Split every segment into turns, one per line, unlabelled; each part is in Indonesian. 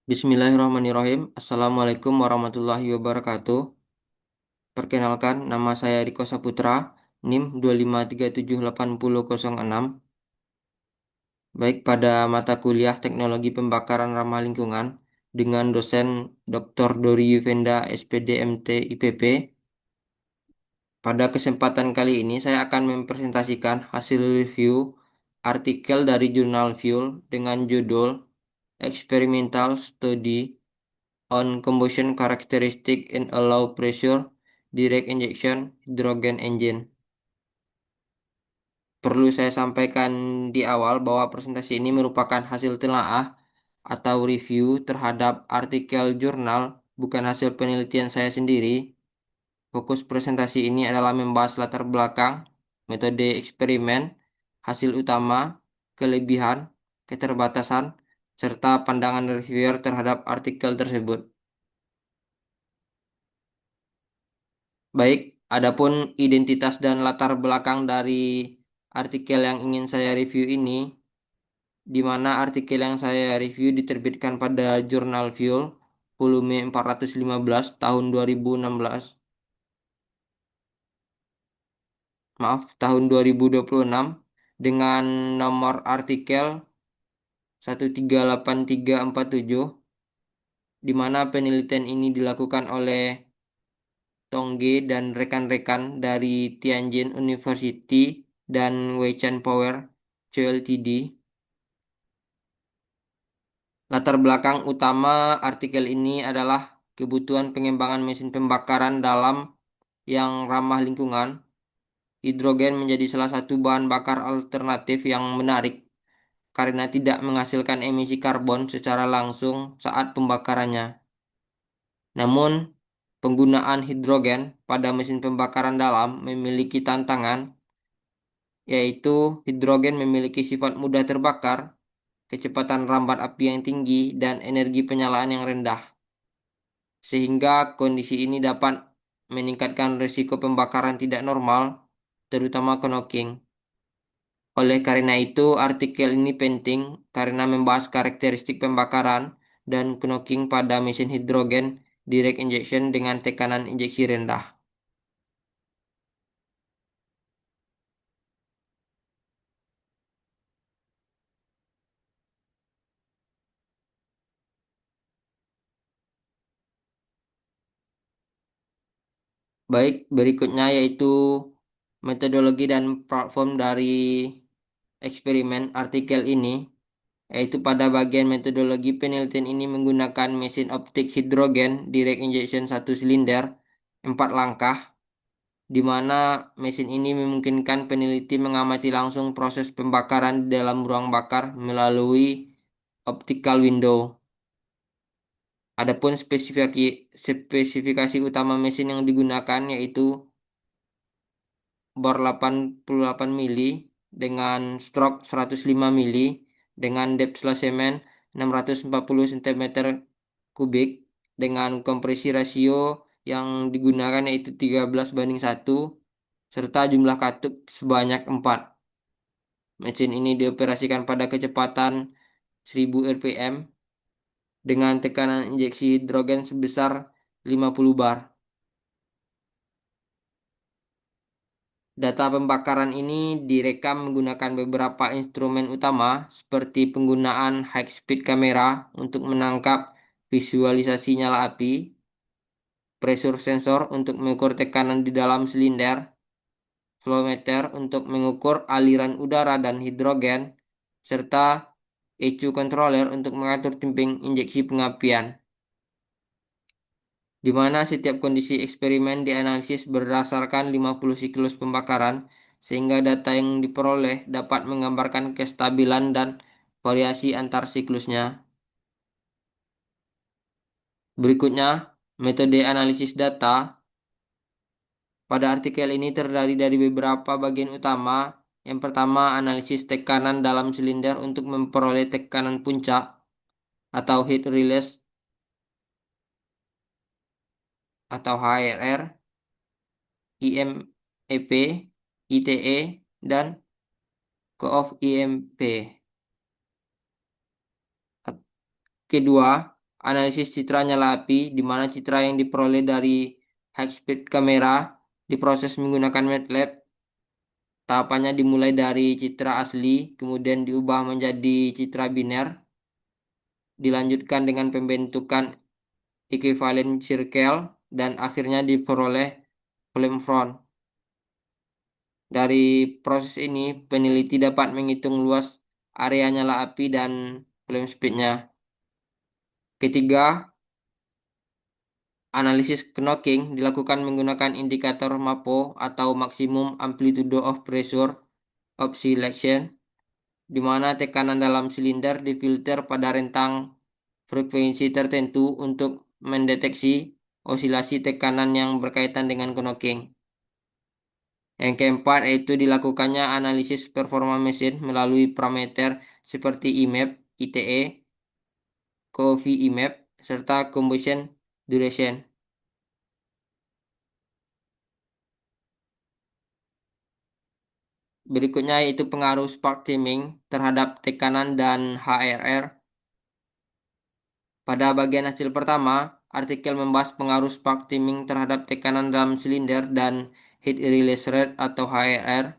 Bismillahirrahmanirrahim. Assalamualaikum warahmatullahi wabarakatuh. Perkenalkan, nama saya Riko Saputra, NIM 253780006. Baik pada mata kuliah Teknologi Pembakaran Ramah Lingkungan dengan dosen Dr. Dori Yuvenda, SPD MT IPP. Pada kesempatan kali ini saya akan mempresentasikan hasil review artikel dari jurnal Fuel dengan judul Experimental Study on combustion characteristic in a low pressure direct injection hydrogen engine. Perlu saya sampaikan di awal bahwa presentasi ini merupakan hasil telaah atau review terhadap artikel jurnal, bukan hasil penelitian saya sendiri. Fokus presentasi ini adalah membahas latar belakang, metode eksperimen, hasil utama, kelebihan, keterbatasan, serta pandangan reviewer terhadap artikel tersebut. Baik, adapun identitas dan latar belakang dari artikel yang ingin saya review ini, di mana artikel yang saya review diterbitkan pada Jurnal Fuel, volume 415 tahun 2016, tahun 2026, dengan nomor artikel 138347, di mana penelitian ini dilakukan oleh Tongge dan rekan-rekan dari Tianjin University dan Weichai Power Co Ltd. Latar belakang utama artikel ini adalah kebutuhan pengembangan mesin pembakaran dalam yang ramah lingkungan. Hidrogen menjadi salah satu bahan bakar alternatif yang menarik karena tidak menghasilkan emisi karbon secara langsung saat pembakarannya. Namun, penggunaan hidrogen pada mesin pembakaran dalam memiliki tantangan, yaitu hidrogen memiliki sifat mudah terbakar, kecepatan rambat api yang tinggi, dan energi penyalaan yang rendah. Sehingga kondisi ini dapat meningkatkan risiko pembakaran tidak normal, terutama knocking. Oleh karena itu, artikel ini penting karena membahas karakteristik pembakaran dan knocking pada mesin hidrogen direct injection dengan tekanan injeksi rendah. Baik, berikutnya yaitu metodologi dan platform dari eksperimen artikel ini, yaitu pada bagian metodologi penelitian ini menggunakan mesin optik hidrogen direct injection satu silinder 4 langkah, di mana mesin ini memungkinkan peneliti mengamati langsung proses pembakaran di dalam ruang bakar melalui optical window. Adapun spesifikasi utama mesin yang digunakan yaitu bor 88 mili dengan stroke 105 mili dengan depth semen 640 cm kubik dengan kompresi rasio yang digunakan yaitu 13:1 serta jumlah katup sebanyak 4. Mesin ini dioperasikan pada kecepatan 1000 rpm dengan tekanan injeksi hidrogen sebesar 50 bar. Data pembakaran ini direkam menggunakan beberapa instrumen utama seperti penggunaan high speed kamera untuk menangkap visualisasi nyala api, pressure sensor untuk mengukur tekanan di dalam silinder, flow meter untuk mengukur aliran udara dan hidrogen, serta ECU controller untuk mengatur timping injeksi pengapian, di mana setiap kondisi eksperimen dianalisis berdasarkan 50 siklus pembakaran, sehingga data yang diperoleh dapat menggambarkan kestabilan dan variasi antar siklusnya. Berikutnya, metode analisis data. Pada artikel ini terdiri dari beberapa bagian utama. Yang pertama, analisis tekanan dalam silinder untuk memperoleh tekanan puncak atau heat release atau HRR, IMEP, ITE, dan COF IMP. Kedua, analisis citra nyala api, di mana citra yang diperoleh dari high-speed kamera diproses menggunakan MATLAB. Tahapannya dimulai dari citra asli, kemudian diubah menjadi citra biner, dilanjutkan dengan pembentukan equivalent circle, dan akhirnya diperoleh flame front. Dari proses ini, peneliti dapat menghitung luas area nyala api dan flame speednya. Ketiga, analisis knocking dilakukan menggunakan indikator MAPO atau Maximum Amplitude of Pressure Oscillation, di mana tekanan dalam silinder difilter pada rentang frekuensi tertentu untuk mendeteksi osilasi tekanan yang berkaitan dengan knocking. Yang keempat yaitu dilakukannya analisis performa mesin melalui parameter seperti IMAP, ITE, COV IMAP, serta combustion duration. Berikutnya yaitu pengaruh spark timing terhadap tekanan dan HRR. Pada bagian hasil pertama, artikel membahas pengaruh spark timing terhadap tekanan dalam silinder dan heat release rate atau HRR.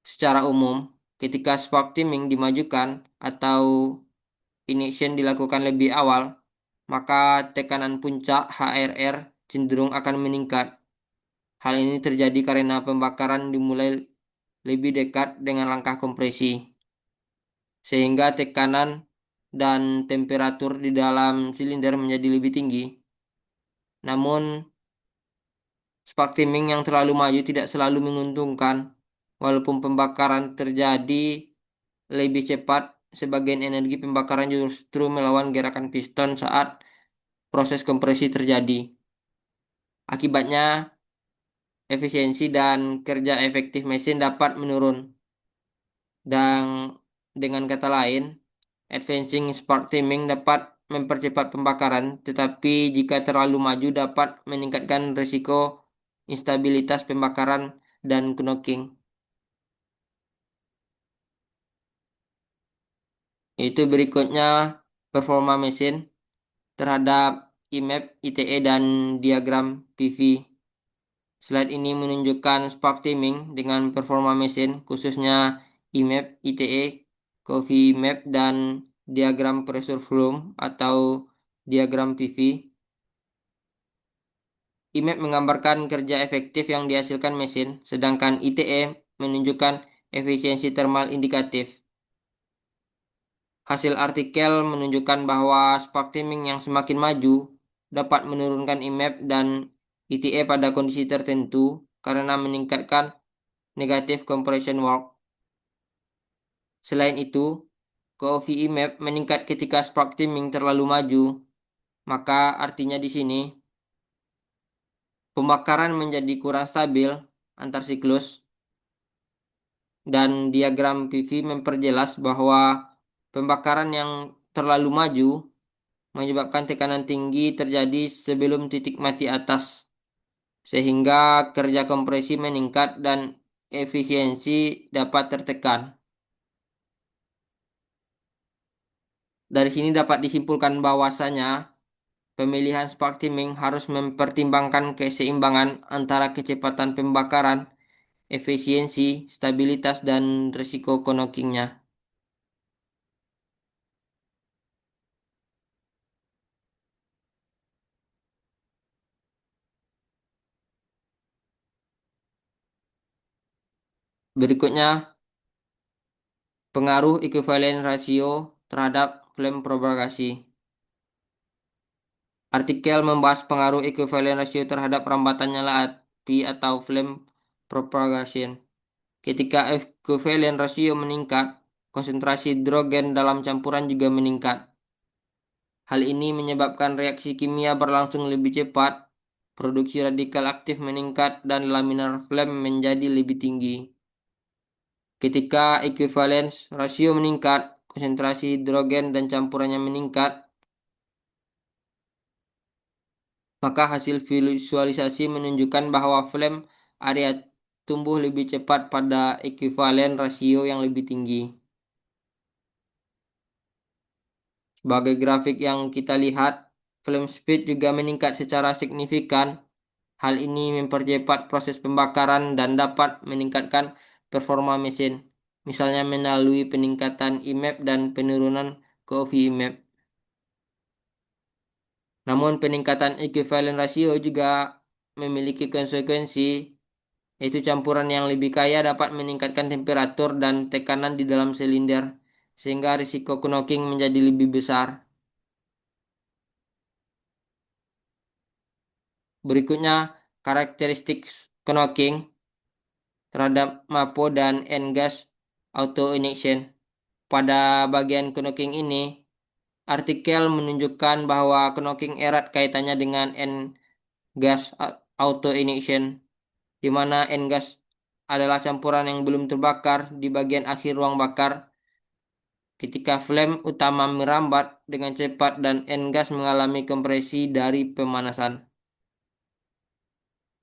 Secara umum, ketika spark timing dimajukan atau ignition dilakukan lebih awal, maka tekanan puncak HRR cenderung akan meningkat. Hal ini terjadi karena pembakaran dimulai lebih dekat dengan langkah kompresi, sehingga tekanan dan temperatur di dalam silinder menjadi lebih tinggi. Namun, spark timing yang terlalu maju tidak selalu menguntungkan. Walaupun pembakaran terjadi lebih cepat, sebagian energi pembakaran justru melawan gerakan piston saat proses kompresi terjadi. Akibatnya, efisiensi dan kerja efektif mesin dapat menurun. Dan dengan kata lain, advancing spark timing dapat mempercepat pembakaran, tetapi jika terlalu maju dapat meningkatkan risiko instabilitas pembakaran dan knocking. Itu berikutnya performa mesin terhadap IMAP, ITE, dan diagram PV. Slide ini menunjukkan spark timing dengan performa mesin, khususnya IMAP, ITE, Coffee Map, dan diagram pressure flow atau diagram PV. IMAP menggambarkan kerja efektif yang dihasilkan mesin, sedangkan ITE menunjukkan efisiensi thermal indikatif. Hasil artikel menunjukkan bahwa spark timing yang semakin maju dapat menurunkan IMAP dan ITE pada kondisi tertentu karena meningkatkan negative compression work. Selain itu, COV IMAP meningkat ketika spark timing terlalu maju, maka artinya di sini pembakaran menjadi kurang stabil antar siklus, dan diagram PV memperjelas bahwa pembakaran yang terlalu maju menyebabkan tekanan tinggi terjadi sebelum titik mati atas, sehingga kerja kompresi meningkat dan efisiensi dapat tertekan. Dari sini dapat disimpulkan bahwasanya pemilihan spark timing harus mempertimbangkan keseimbangan antara kecepatan pembakaran, efisiensi, stabilitas, dan risiko knockingnya. Berikutnya, pengaruh equivalent ratio terhadap flame propagasi. Artikel membahas pengaruh equivalent ratio terhadap perambatan nyala api atau flame propagation. Ketika equivalent ratio meningkat, konsentrasi hidrogen dalam campuran juga meningkat. Hal ini menyebabkan reaksi kimia berlangsung lebih cepat, produksi radikal aktif meningkat, dan laminar flame menjadi lebih tinggi. Ketika equivalence rasio meningkat, konsentrasi hidrogen dan campurannya meningkat, maka hasil visualisasi menunjukkan bahwa flame area tumbuh lebih cepat pada equivalent rasio yang lebih tinggi. Sebagai grafik yang kita lihat, flame speed juga meningkat secara signifikan. Hal ini mempercepat proses pembakaran dan dapat meningkatkan performa mesin, misalnya melalui peningkatan IMAP dan penurunan KOV IMAP. Namun peningkatan equivalent ratio juga memiliki konsekuensi, yaitu campuran yang lebih kaya dapat meningkatkan temperatur dan tekanan di dalam silinder, sehingga risiko knocking menjadi lebih besar. Berikutnya, karakteristik knocking terhadap MAPO dan N-gas auto ignition. Pada bagian knocking ini, artikel menunjukkan bahwa knocking erat kaitannya dengan N-gas auto ignition, di mana N-gas adalah campuran yang belum terbakar di bagian akhir ruang bakar ketika flame utama merambat dengan cepat dan N-gas mengalami kompresi dari pemanasan.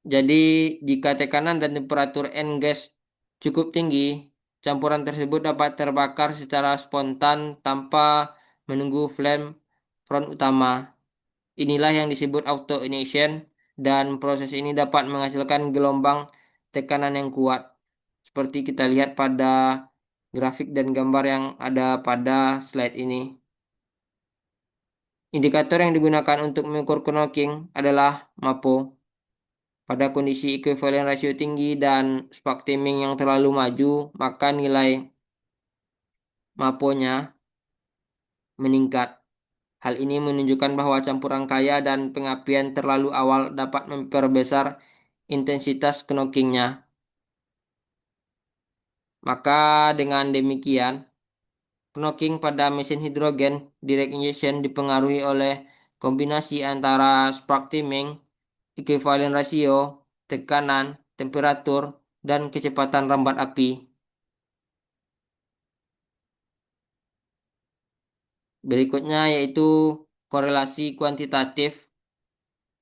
Jadi, jika tekanan dan temperatur N-gas cukup tinggi, campuran tersebut dapat terbakar secara spontan tanpa menunggu flame front utama. Inilah yang disebut auto ignition dan proses ini dapat menghasilkan gelombang tekanan yang kuat. Seperti kita lihat pada grafik dan gambar yang ada pada slide ini. Indikator yang digunakan untuk mengukur knocking adalah MAPO. Pada kondisi equivalent rasio tinggi dan spark timing yang terlalu maju, maka nilai MAPO-nya meningkat. Hal ini menunjukkan bahwa campuran kaya dan pengapian terlalu awal dapat memperbesar intensitas knockingnya. Maka dengan demikian, knocking pada mesin hidrogen direct injection dipengaruhi oleh kombinasi antara spark timing, equivalent ratio, tekanan, temperatur, dan kecepatan rambat api. Berikutnya yaitu korelasi kuantitatif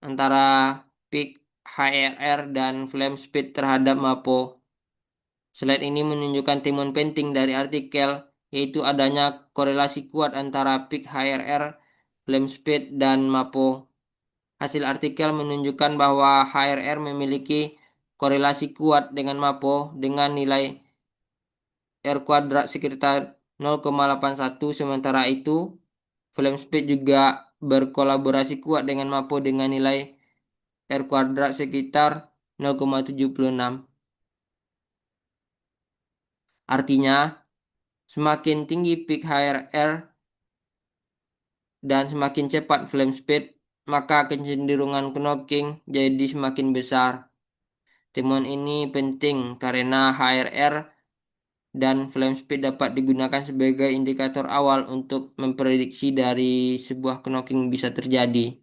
antara peak HRR dan flame speed terhadap MAPO. Slide ini menunjukkan temuan penting dari artikel, yaitu adanya korelasi kuat antara peak HRR, flame speed, dan MAPO. Hasil artikel menunjukkan bahwa HRR memiliki korelasi kuat dengan MAPO dengan nilai R kuadrat sekitar 0,81, sementara itu flame speed juga berkolaborasi kuat dengan MAPO dengan nilai R kuadrat sekitar 0,76. Artinya, semakin tinggi peak HRR dan semakin cepat flame speed, maka kecenderungan knocking jadi semakin besar. Temuan ini penting karena HRR dan flame speed dapat digunakan sebagai indikator awal untuk memprediksi dari sebuah knocking bisa terjadi.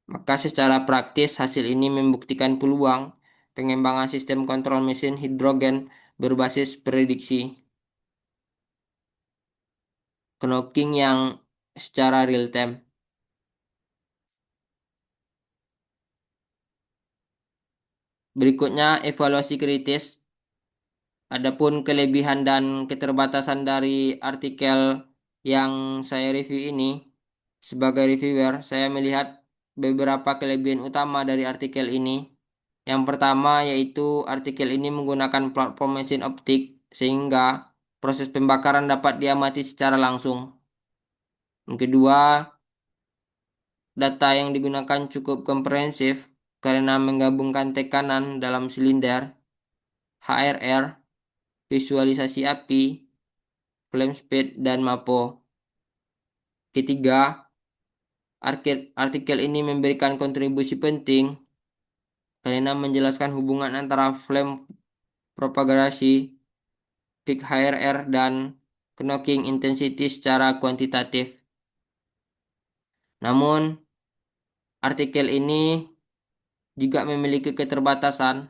Maka secara praktis hasil ini membuktikan peluang pengembangan sistem kontrol mesin hidrogen berbasis prediksi knocking yang secara real time. Berikutnya evaluasi kritis. Adapun kelebihan dan keterbatasan dari artikel yang saya review ini, sebagai reviewer, saya melihat beberapa kelebihan utama dari artikel ini. Yang pertama yaitu artikel ini menggunakan platform mesin optik sehingga proses pembakaran dapat diamati secara langsung. Yang kedua, data yang digunakan cukup komprehensif karena menggabungkan tekanan dalam silinder, HRR, visualisasi api, flame speed, dan MAPO. Ketiga, artikel ini memberikan kontribusi penting karena menjelaskan hubungan antara flame propagasi, peak HRR, dan knocking intensity secara kuantitatif. Namun, artikel ini juga memiliki keterbatasan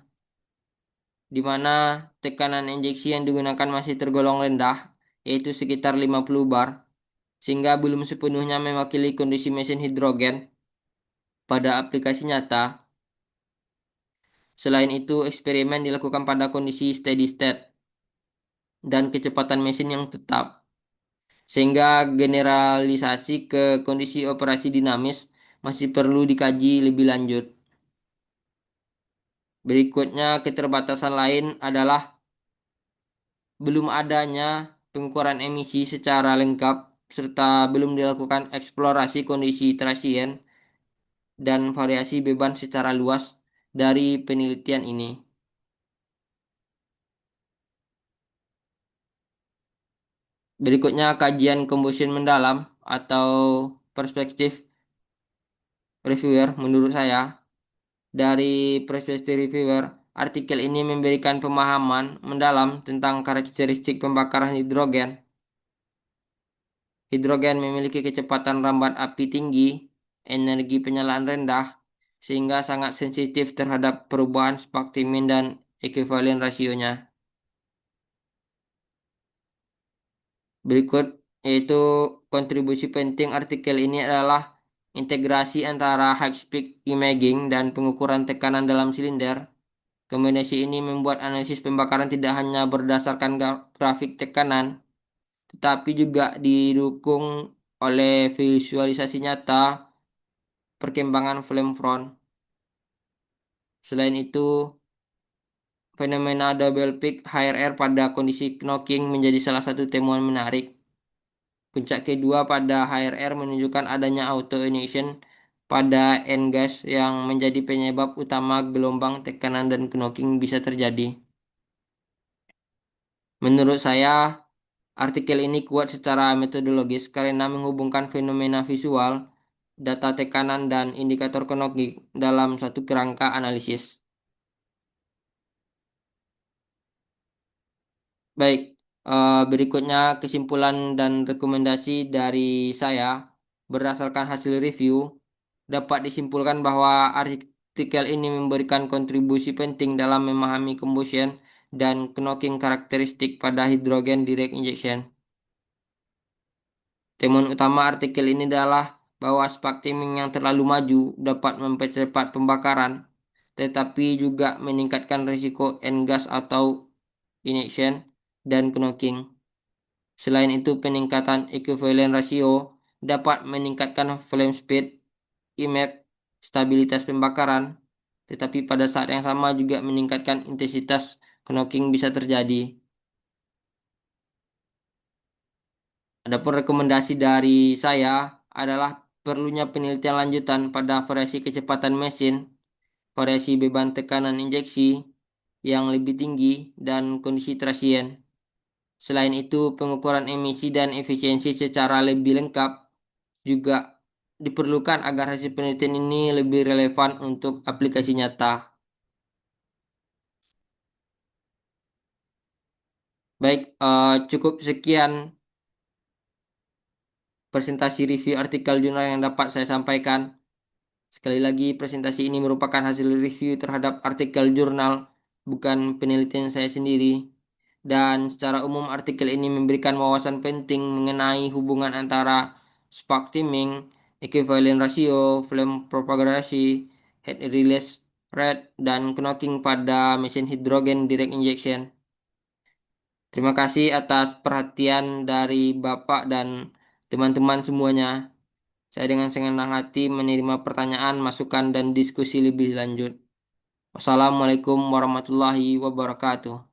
di mana tekanan injeksi yang digunakan masih tergolong rendah, yaitu sekitar 50 bar, sehingga belum sepenuhnya mewakili kondisi mesin hidrogen pada aplikasi nyata. Selain itu, eksperimen dilakukan pada kondisi steady state dan kecepatan mesin yang tetap, sehingga generalisasi ke kondisi operasi dinamis masih perlu dikaji lebih lanjut. Berikutnya, keterbatasan lain adalah belum adanya pengukuran emisi secara lengkap serta belum dilakukan eksplorasi kondisi transien dan variasi beban secara luas dari penelitian ini. Berikutnya, kajian combustion mendalam atau perspektif reviewer menurut saya. Dari perspektif reviewer, artikel ini memberikan pemahaman mendalam tentang karakteristik pembakaran hidrogen. Hidrogen memiliki kecepatan rambat api tinggi, energi penyalaan rendah, sehingga sangat sensitif terhadap perubahan spark timing dan ekuivalen rasionya. Berikut yaitu kontribusi penting artikel ini adalah integrasi antara high speed imaging dan pengukuran tekanan dalam silinder. Kombinasi ini membuat analisis pembakaran tidak hanya berdasarkan grafik tekanan, tetapi juga didukung oleh visualisasi nyata perkembangan flame front. Selain itu, fenomena double peak HRR pada kondisi knocking menjadi salah satu temuan menarik. Puncak kedua pada HRR menunjukkan adanya auto-ignition pada N-gas yang menjadi penyebab utama gelombang tekanan dan knocking bisa terjadi. Menurut saya, artikel ini kuat secara metodologis karena menghubungkan fenomena visual, data tekanan, dan indikator knocking dalam satu kerangka analisis. Baik, berikutnya kesimpulan dan rekomendasi dari saya berdasarkan hasil review dapat disimpulkan bahwa artikel ini memberikan kontribusi penting dalam memahami combustion dan knocking karakteristik pada hidrogen direct injection. Temuan utama artikel ini adalah bahwa spark timing yang terlalu maju dapat mempercepat pembakaran, tetapi juga meningkatkan risiko N-gas atau ignition dan knocking. Selain itu, peningkatan equivalent ratio dapat meningkatkan flame speed, IMAP, stabilitas pembakaran, tetapi pada saat yang sama juga meningkatkan intensitas knocking bisa terjadi. Adapun rekomendasi dari saya adalah perlunya penelitian lanjutan pada variasi kecepatan mesin, variasi beban tekanan injeksi yang lebih tinggi, dan kondisi transien. Selain itu, pengukuran emisi dan efisiensi secara lebih lengkap juga diperlukan agar hasil penelitian ini lebih relevan untuk aplikasi nyata. Baik, cukup sekian presentasi review artikel jurnal yang dapat saya sampaikan. Sekali lagi, presentasi ini merupakan hasil review terhadap artikel jurnal, bukan penelitian saya sendiri. Dan secara umum, artikel ini memberikan wawasan penting mengenai hubungan antara spark timing, equivalent ratio, flame propagasi, heat release rate, dan knocking pada mesin hidrogen direct injection. Terima kasih atas perhatian dari Bapak dan teman-teman semuanya. Saya dengan senang hati menerima pertanyaan, masukan, dan diskusi lebih lanjut. Wassalamualaikum warahmatullahi wabarakatuh.